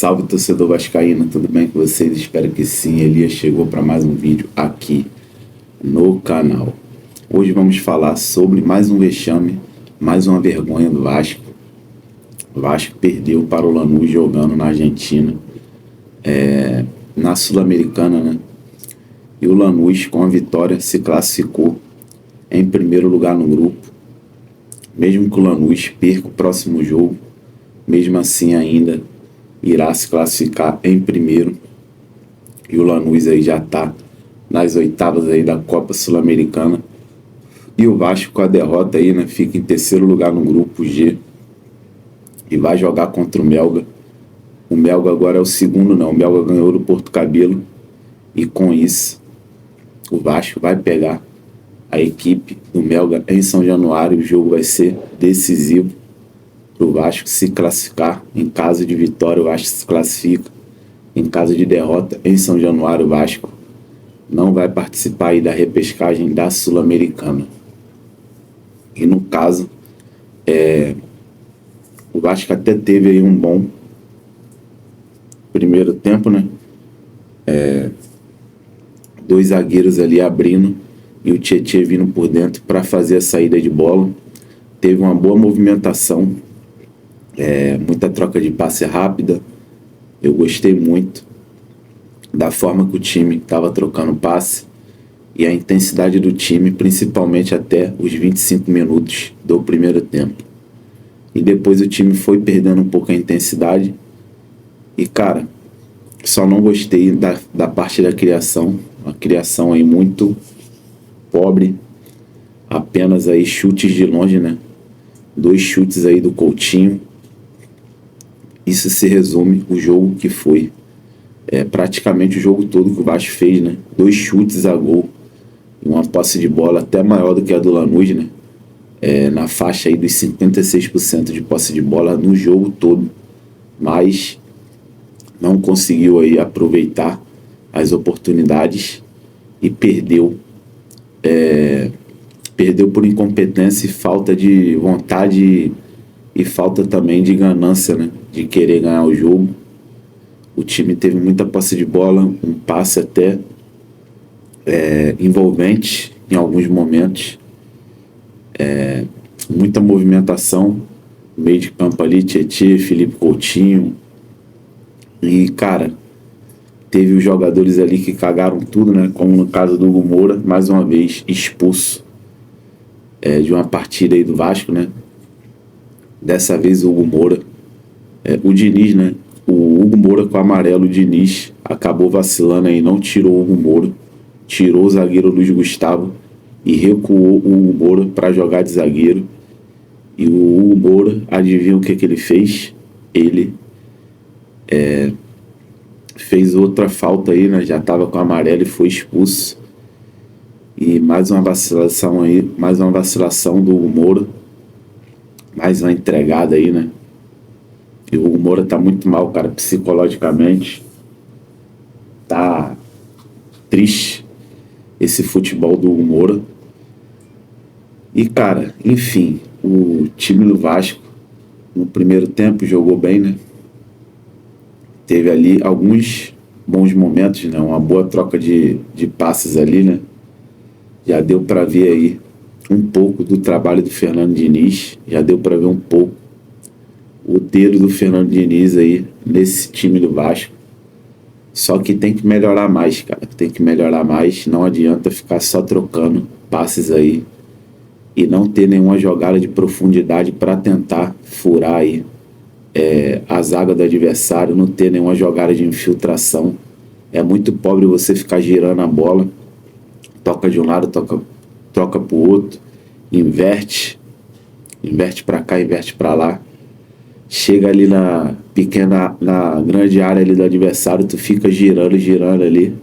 Salve, torcedor vascaíno, tudo bem com vocês? Espero que sim. Elias chegou para mais um vídeo aqui no canal. Hoje vamos falar sobre mais um vexame, mais uma vergonha do Vasco. O Vasco perdeu para o Lanús jogando na Argentina, na Sul-Americana, né? E o Lanús, com a vitória, se classificou em primeiro lugar no grupo. Mesmo que o Lanús perca o próximo jogo, mesmo assim ainda irá se classificar em primeiro. E o Lanús aí já está nas oitavas aí da Copa Sul-Americana. E o Vasco, com a derrota aí, né, fica em terceiro lugar no grupo G e vai jogar contra o Melgar. O Melgar agora é o segundo, não. O Melgar ganhou do Porto Cabelo e com isso o Vasco vai pegar a equipe do Melgar em São Januário. O jogo vai ser decisivo para o Vasco se classificar. Em caso de vitória, o Vasco se classifica. Em caso de derrota, em São Januário, o Vasco não vai participar aí da repescagem da Sul-Americana. E no caso, o Vasco até teve aí um bom primeiro tempo, né? Dois zagueiros ali abrindo e o Tietê vindo por dentro para fazer a saída de bola. Teve uma boa movimentação, muita troca de passe rápida. Eu gostei muito da forma que o time estava trocando passe e a intensidade do time, principalmente até os 25 minutos do primeiro tempo. E depois o time foi perdendo um pouco a intensidade. E, cara, só não gostei da parte da criação. Uma criação aí muito pobre. Apenas aí chutes de longe, né? 2 chutes aí do Coutinho. Isso se resume o jogo que foi. Praticamente o jogo todo que o Vasco fez, né? 2 chutes a gol. E uma posse de bola até maior do que a do Lanús, né? Na faixa aí dos 56% de posse de bola no jogo todo. Mas não conseguiu aí aproveitar as oportunidades e perdeu. Perdeu por incompetência e falta de vontade e falta também de ganância, né? De querer ganhar o jogo. O time teve muita posse de bola, um passe até envolvente em alguns momentos. Muita movimentação no meio de campo ali, Tietê, Felipe Coutinho. E, cara, teve os jogadores ali que cagaram tudo, né? Como no caso do Hugo Moura, mais uma vez expulso de uma partida aí do Vasco, né? Dessa vez o Hugo Moura, o Diniz, né? O Hugo Moura com amarelo, o Diniz acabou vacilando aí, não tirou o Hugo Moura, tirou o zagueiro Luiz Gustavo e recuou o Hugo Moura para jogar de zagueiro. E o Hugo Moura, adivinha o que ele fez? Ele fez outra falta aí, né? Já estava com amarelo e foi expulso. E mais uma vacilação aí, mais uma vacilação do Hugo Moura. Mais uma entregada aí, né? E o Hugo Moura tá muito mal, cara, psicologicamente. Tá triste esse futebol do Hugo Moura. E, cara, enfim, o time do Vasco no primeiro tempo jogou bem, né? Teve ali alguns bons momentos, né? Uma boa troca de passes ali, né? Já deu para ver aí um pouco do trabalho do Fernando Diniz. Já deu para ver um pouco o dedo do Fernando Diniz aí nesse time do Vasco. Só que tem que melhorar mais, cara. Tem que melhorar mais. Não adianta ficar só trocando passes aí e não ter nenhuma jogada de profundidade para tentar furar aí a zaga do adversário, não ter nenhuma jogada de infiltração. É muito pobre você ficar girando a bola, toca de um lado, troca pro outro, inverte para cá, inverte para lá, chega ali na grande área ali do adversário, tu fica girando ali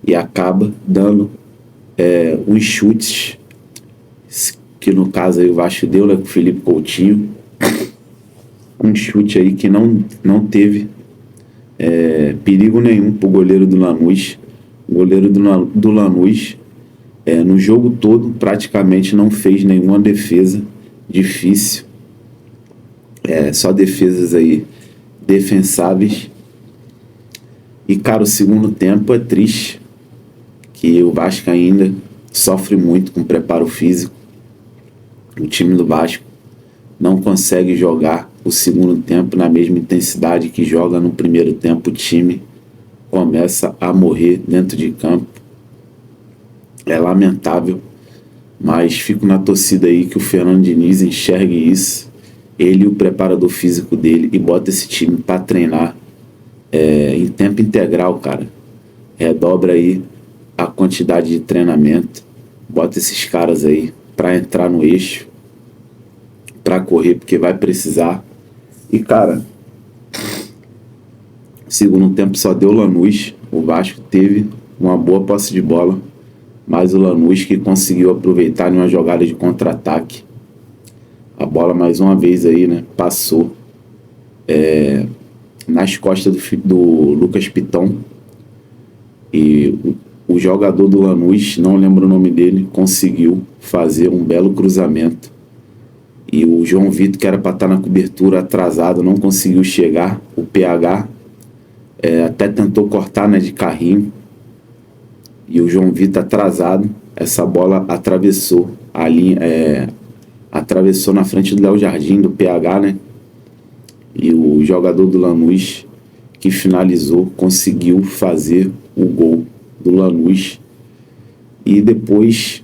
e acaba dando uns chutes, que no caso aí o Vasco deu, né, com o Felipe Coutinho. Um chute aí que não teve perigo nenhum pro goleiro do Lanús. O goleiro do Lanús, no jogo todo, praticamente não fez nenhuma defesa difícil. Só defesas aí defensáveis. E, cara, o segundo tempo é triste, que o Vasco ainda sofre muito com preparo físico. O time do Vasco não consegue jogar o segundo tempo na mesma intensidade que joga no primeiro tempo. O time começa a morrer dentro de campo. É lamentável, mas fico na torcida aí que o Fernando Diniz enxergue isso, ele e o preparador físico dele, e bota esse time para treinar em tempo integral, cara. Redobra aí a quantidade de treinamento, bota esses caras aí para entrar no eixo, para correr, porque vai precisar. E, cara, segundo tempo só deu Lanús. O Vasco teve uma boa posse de bola, mas o Lanús que conseguiu aproveitar em uma jogada de contra-ataque. A bola mais uma vez aí, né, passou nas costas do Lucas Piton. E o jogador do Lanús, não lembro o nome dele, conseguiu fazer um belo cruzamento. E o João Vitor, que era para estar na cobertura, atrasado, não conseguiu chegar. O PH até tentou cortar, né, de carrinho. E o João Vitor atrasado, essa bola atravessou a linha, atravessou na frente do Léo Jardim, do PH, né? E o jogador do Lanús, que finalizou, conseguiu fazer o gol do Lanús. E depois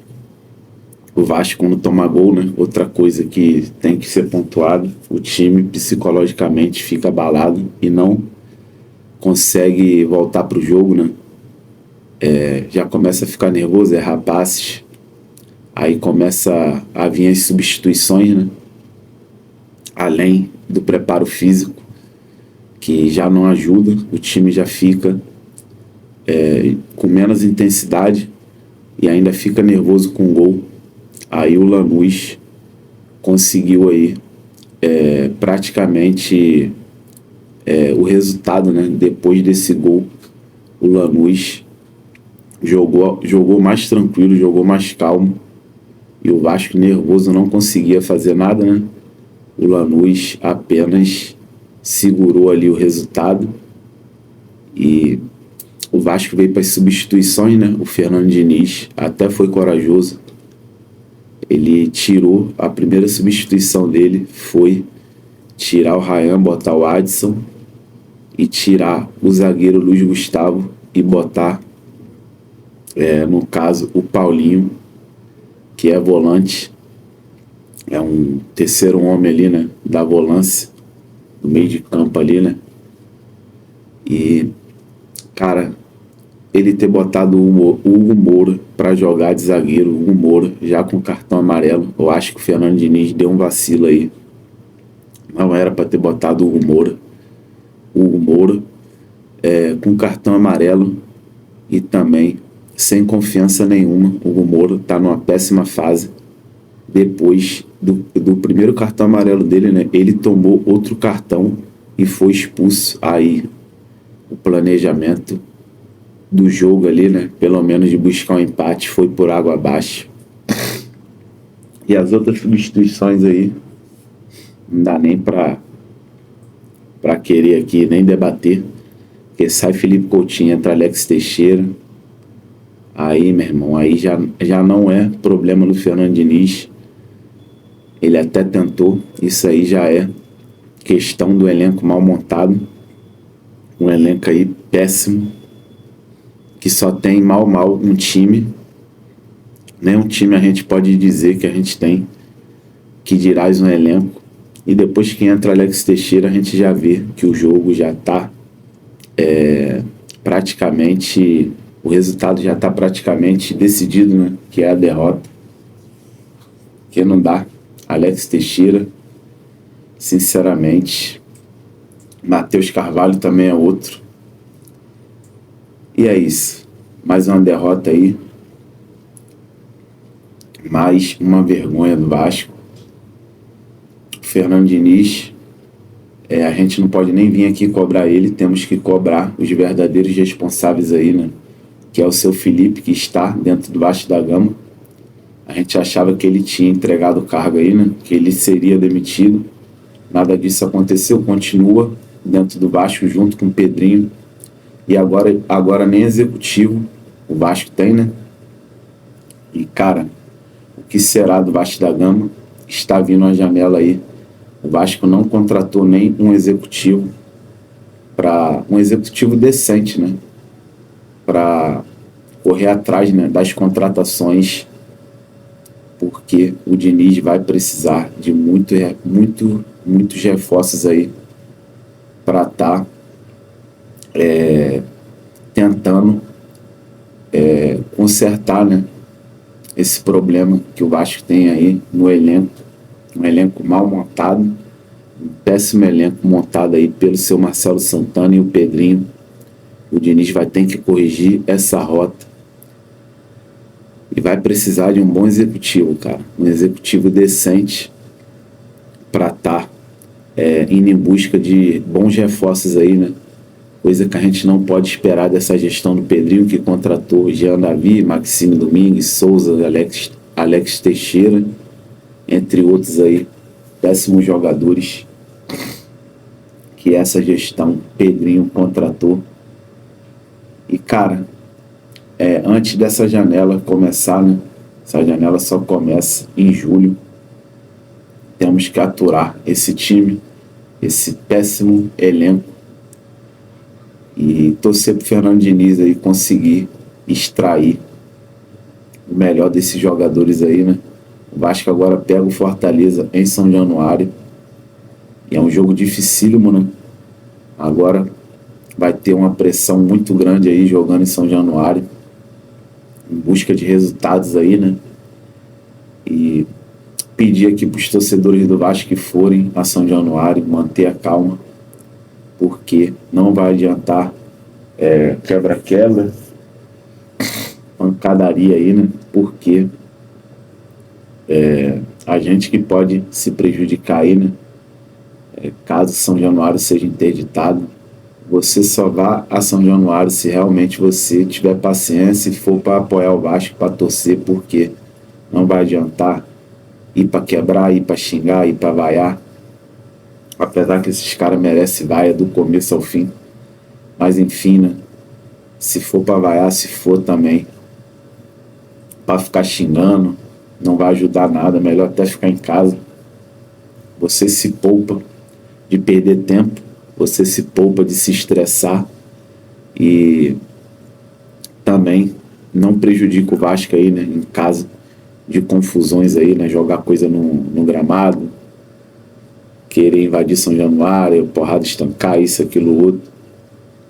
o Vasco, quando toma gol, né? Outra coisa que tem que ser pontuado, o time psicologicamente fica abalado e não consegue voltar para o jogo, né? Já começa a ficar nervoso, errar passes. Aí começa a vir as substituições, né? Além do preparo físico, que já não ajuda, o time já fica com menos intensidade e ainda fica nervoso com o gol. Aí o Lanús conseguiu aí praticamente o resultado, né? Depois desse gol, o Lanús jogou mais tranquilo, jogou mais calmo, e o Vasco nervoso não conseguia fazer nada, né? O Lanús apenas segurou ali o resultado, e o Vasco veio para as substituições, né? O Fernando Diniz até foi corajoso. Ele tirou, a primeira substituição dele foi tirar o Ryan, botar o Adson, e tirar o zagueiro Luiz Gustavo e botar, no caso, o Paulinho, que é volante, é um terceiro homem ali, né, da volância, no meio de campo ali, né. E, cara, ele ter botado o Hugo Moura para jogar de zagueiro, o Hugo Moura já com cartão amarelo, eu acho que o Fernando Diniz deu um vacilo aí. Não era para ter botado o Hugo Moura. O Hugo Moura com cartão amarelo e também sem confiança nenhuma. O Hugo Moura está numa péssima fase. Depois do primeiro cartão amarelo dele, né, ele tomou outro cartão e foi expulso. Aí o planejamento do jogo ali, né, pelo menos de buscar um empate, foi por água abaixo. E as outras substituições aí não dá nem pra querer aqui nem debater, porque sai Felipe Coutinho, entra Alex Teixeira. Aí, meu irmão, aí já não é problema do Fernando Diniz. Ele até tentou, isso aí já é questão do elenco mal montado. Um elenco aí péssimo, que só tem mal um time. Nem um time a gente pode dizer que a gente tem, que dirás um elenco. E depois que entra Alex Teixeira, a gente já vê que o jogo já está praticamente, o resultado já está praticamente decidido, né? Que é a derrota. Que não dá. Alex Teixeira, sinceramente. Matheus Carvalho também é outro. E é isso. Mais uma derrota aí. Mais uma vergonha do Vasco. Fernando Diniz, a gente não pode nem vir aqui cobrar ele, temos que cobrar os verdadeiros responsáveis aí, né? Que é o seu Felipe, que está dentro do Vasco da Gama. A gente achava que ele tinha entregado o cargo aí, né? Que ele seria demitido. Nada disso aconteceu, continua dentro do Vasco junto com o Pedrinho. E agora nem executivo o Vasco tem, né? E, cara, o que será do Vasco da Gama? Está vindo a janela aí. O Vasco não contratou nem um executivo decente, né? Para correr atrás, né, das contratações, porque o Diniz vai precisar de muitos reforços aí para estar tentando consertar, né, esse problema que o Vasco tem aí no elenco. Um elenco mal montado, um péssimo elenco montado aí pelo seu Marcelo Santana e o Pedrinho. O Diniz vai ter que corrigir essa rota e vai precisar de um bom executivo, cara. Um executivo decente para estar indo em busca de bons reforços aí, né? Coisa que a gente não pode esperar dessa gestão do Pedrinho, que contratou Jean Davi, Maxime Domingues, Souza, Alex Teixeira, entre outros aí, péssimos jogadores que essa gestão Pedrinho contratou. E, cara, antes dessa janela começar, né? Essa janela só começa em julho. Temos que aturar esse time, esse péssimo elenco, e torcer pro Fernando Diniz aí conseguir extrair o melhor desses jogadores aí, né? O Vasco agora pega o Fortaleza em São Januário, e é um jogo dificílimo, né? Agora vai ter uma pressão muito grande aí jogando em São Januário, em busca de resultados aí, né? E pedir aqui para os torcedores do Vasco que forem a São Januário manter a calma, porque não vai adiantar quebra-quebra, pancadaria aí, né? Porque a gente que pode se prejudicar aí, né? Caso São Januário seja interditado. Você só vá a São Januário se realmente você tiver paciência e for para apoiar o Vasco, para torcer, porque não vai adiantar ir para quebrar, ir para xingar, ir para vaiar. Apesar que esses caras merecem vaia do começo ao fim. Mas enfim, né? Se for para vaiar, se for também para ficar xingando, não vai ajudar nada. Melhor até ficar em casa. Você se poupa de perder tempo. Você se poupa de se estressar e também não prejudica o Vasco aí, né, em caso de confusões aí, né, jogar coisa no gramado, querer invadir São Januário, porrada estancar, isso, aquilo, outro.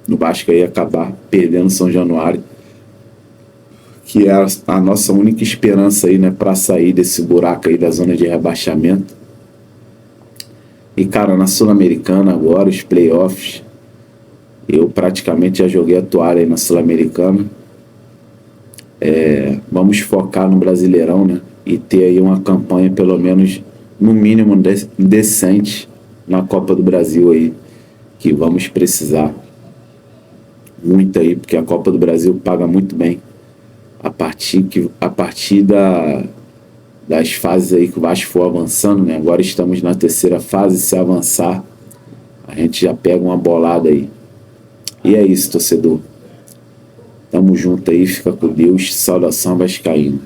O Vasco aí acabar perdendo São Januário, que é a nossa única esperança aí, né, para sair desse buraco aí da zona de rebaixamento. E, cara, na Sul-Americana agora, os playoffs, eu praticamente já joguei a toalha aí na Sul-Americana. Vamos focar no Brasileirão, né? E ter aí uma campanha, pelo menos, no mínimo, decente na Copa do Brasil aí, que vamos precisar muito aí, porque a Copa do Brasil paga muito bem. A partir das fases aí que o Vasco for avançando, né? Agora estamos na terceira fase, se avançar, a gente já pega uma bolada aí. E é isso, torcedor. Tamo junto aí, fica com Deus. Saudação vascaína.